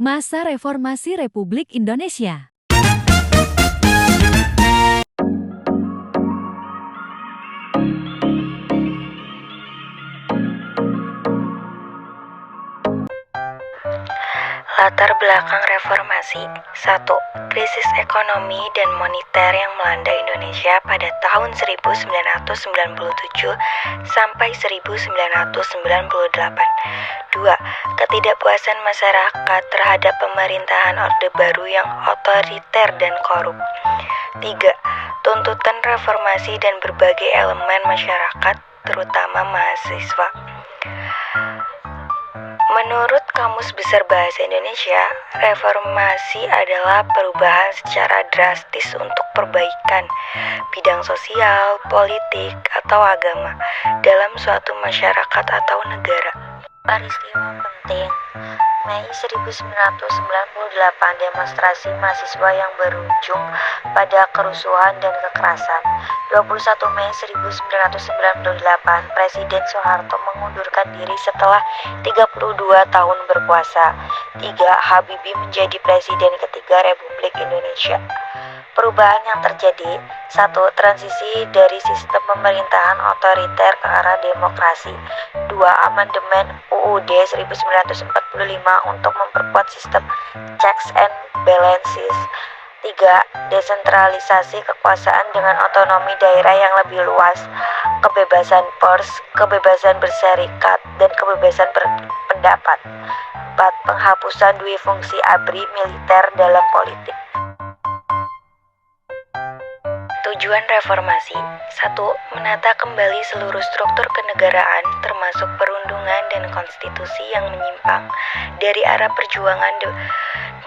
Masa Reformasi Republik Indonesia. Latar belakang reformasi. 1. Krisis ekonomi dan moneter yang melanda Indonesia pada tahun 1997 sampai 1998. 2. Ketidakpuasan masyarakat terhadap pemerintahan Orde Baru yang otoriter dan korup. 3. Tuntutan reformasi dan berbagai elemen masyarakat, terutama mahasiswa. Menurut Kamus Besar Bahasa Indonesia, reformasi adalah perubahan secara drastis untuk perbaikan bidang sosial, politik, atau agama dalam suatu masyarakat atau negara. Peristiwa penting Mei 1998, demonstrasi mahasiswa yang berujung pada kerusuhan dan kekerasan. 21 Mei 1998, Presiden Soeharto mengundurkan diri setelah 32 tahun berkuasa. 3. Habibie menjadi Presiden ketiga Republik Indonesia. Perubahan yang terjadi. 1. Transisi dari sistem pemerintahan otoriter ke arah demokrasi. 2. Amandemen UUD 1945 untuk memperkuat sistem checks and balances. 3. Desentralisasi kekuasaan dengan otonomi daerah yang lebih luas, kebebasan pers, kebebasan berserikat, dan kebebasan berpendapat. 4. Penghapusan dui fungsi ABRI militer dalam politik. Tujuan reformasi. 1. Menata kembali seluruh struktur kenegaraan termasuk perundungan dan konstitusi yang menyimpang dari arah perjuangan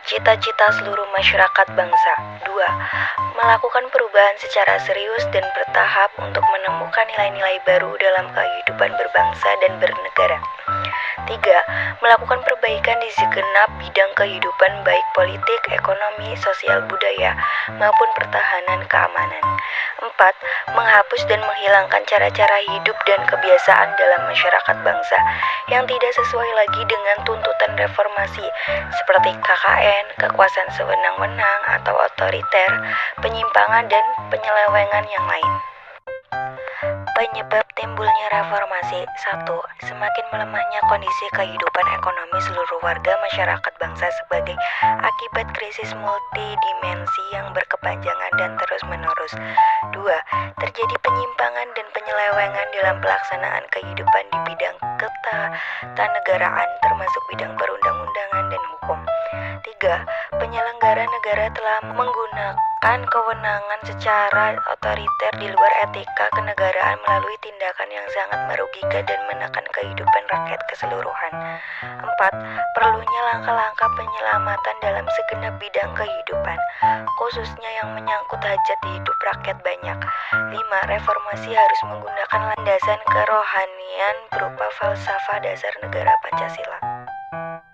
cita-cita seluruh masyarakat bangsa. 2. Melakukan perubahan secara serius dan bertahap untuk menemukan nilai-nilai baru dalam kehidupan berbangsa dan bernegara. 3. Melakukan perbaikan di segenap bidang kehidupan baik politik, ekonomi, sosial, budaya, maupun pertahanan keamanan. 4. Menghapus dan menghilangkan cara-cara hidup dan kebiasaan dalam masyarakat bangsa yang tidak sesuai lagi dengan tuntutan reformasi seperti KKN, kekuasaan sewenang-wenang atau otoriter, penyimpangan dan penyelewengan yang lain. Penyebab timbulnya reformasi. 1. Semakin melemahnya kondisi kehidupan ekonomi seluruh warga masyarakat bangsa sebagai akibat krisis multidimensi yang berkepanjangan dan terus-menerus. 2. Terjadi penyimpangan dan penyelewengan dalam pelaksanaan kehidupan di bidang ketatanegaraan termasuk bidang perundang-undangan dan hukum. 3. Penyelenggara negara telah menggunakan kewenangan secara otoriter di luar etika kenegaraan melalui tindakan yang sangat merugikan dan menekan kehidupan rakyat keseluruhan. 4. Perlunya langkah-langkah penyelamatan dalam segenap bidang kehidupan, khususnya yang menyangkut hajat hidup rakyat banyak. 5. Reformasi harus menggunakan landasan kerohanian berupa falsafah dasar negara Pancasila.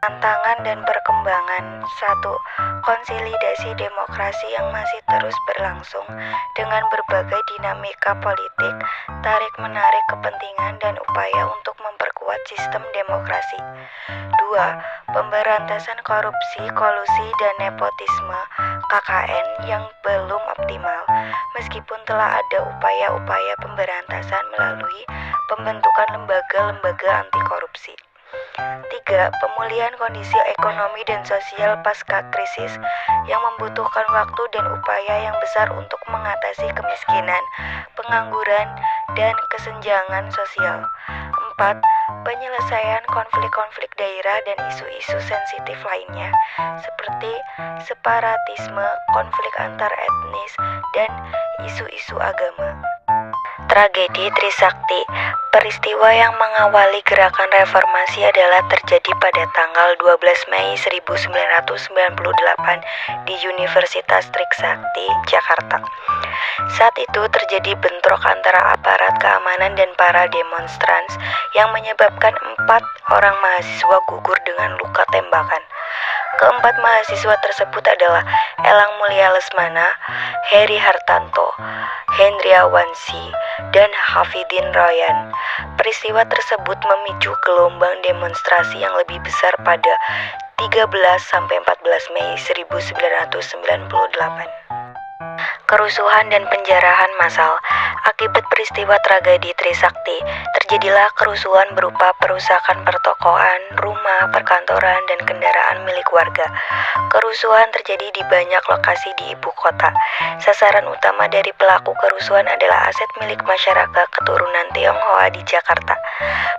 Tantangan dan perkembangan. 1. Konsolidasi demokrasi yang masih terus berlangsung dengan berbagai dinamika politik, tarik-menarik kepentingan dan upaya untuk memperkuat sistem demokrasi. 2. Pemberantasan korupsi, kolusi, dan nepotisme KKN yang belum optimal, meskipun telah ada upaya-upaya pemberantasan melalui pembentukan lembaga-lembaga anti korupsi. 3. Pemulihan kondisi ekonomi dan sosial pasca krisis yang membutuhkan waktu dan upaya yang besar untuk mengatasi kemiskinan, pengangguran, dan kesenjangan sosial. 4. Penyelesaian konflik-konflik daerah dan isu-isu sensitif lainnya seperti separatisme, konflik antar etnis, dan isu-isu agama. Tragedi Trisakti. Peristiwa yang mengawali gerakan reformasi adalah terjadi pada tanggal 12 Mei 1998 di Universitas Trisakti, Jakarta. Saat itu terjadi bentrok antara aparat keamanan dan para demonstran yang menyebabkan 4 orang mahasiswa gugur dengan luka tembakan. Keempat mahasiswa tersebut adalah Elang Mulia Lesmana, Heri Hartanto, Hendriawansi, dan Hafidin Royan. Peristiwa tersebut memicu gelombang demonstrasi yang lebih besar pada 13-14 Mei 1998. Kerusuhan dan penjarahan massal. Akibat peristiwa tragedi Trisakti, terjadilah kerusuhan berupa perusakan pertokoan, rumah, perkantoran, dan kendaraan milik warga. Kerusuhan terjadi di banyak lokasi di ibu kota. Sasaran utama dari pelaku kerusuhan adalah aset milik masyarakat keturunan Tionghoa di Jakarta.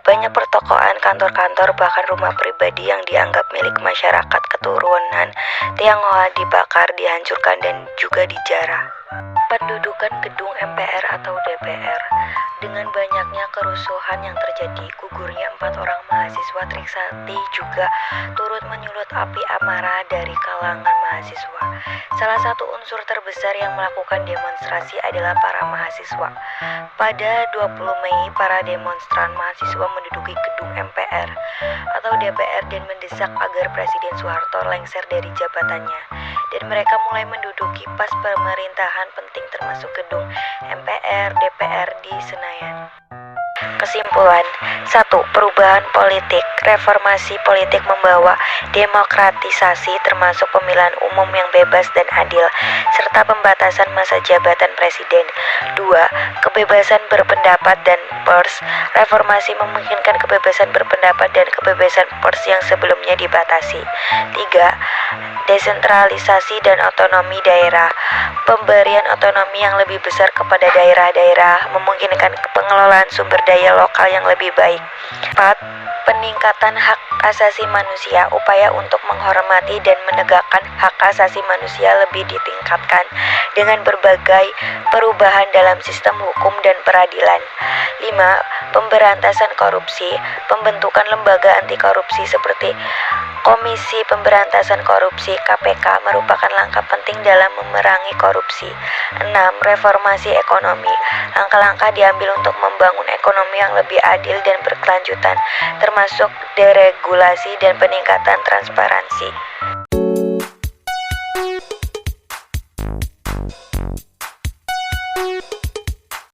Banyak pertokoan, kantor-kantor, bahkan rumah pribadi yang dianggap milik masyarakat keturunan Tionghoa dibakar, dihancurkan, dan juga dijarah. Pendudukan gedung MPR atau DPR. Dengan banyaknya kerusuhan yang terjadi, gugurnya 4 orang mahasiswa Trisakti juga turut menyulut api amarah dari kalangan mahasiswa. Salah satu unsur terbesar yang melakukan demonstrasi adalah para mahasiswa. Pada 20 Mei, para demonstran mahasiswa menduduki gedung MPR atau DPR dan mendesak agar Presiden Soeharto lengser dari jabatannya. Dan mereka mulai menduduki pas pemerintahan penting termasuk gedung MPR, DPR di Senayan. Kesimpulan. 1. Perubahan politik. Reformasi politik membawa demokratisasi termasuk pemilihan umum yang bebas dan adil, serta pembatasan masa jabatan presiden. 2. Kebebasan berpendapat dan pers. Reformasi memungkinkan kebebasan berpendapat dan kebebasan pers yang sebelumnya dibatasi. 3. Desentralisasi dan otonomi daerah. Pemberian otonomi yang lebih besar kepada daerah-daerah memungkinkan pengelolaan sumber daya lokal yang lebih baik. 4. Peningkatan hak asasi manusia. Upaya untuk menghormati dan menegakkan hak asasi manusia lebih ditingkatkan dengan berbagai perubahan dalam sistem hukum dan peradilan. 5. Pemberantasan korupsi. Pembentukan lembaga anti korupsi seperti Komisi Pemberantasan Korupsi (KPK) merupakan langkah penting dalam memerangi korupsi. 6. Reformasi ekonomi. Langkah-langkah diambil untuk membangun ekonomi yang lebih adil dan berkelanjutan, termasuk deregulasi dan peningkatan transparansi.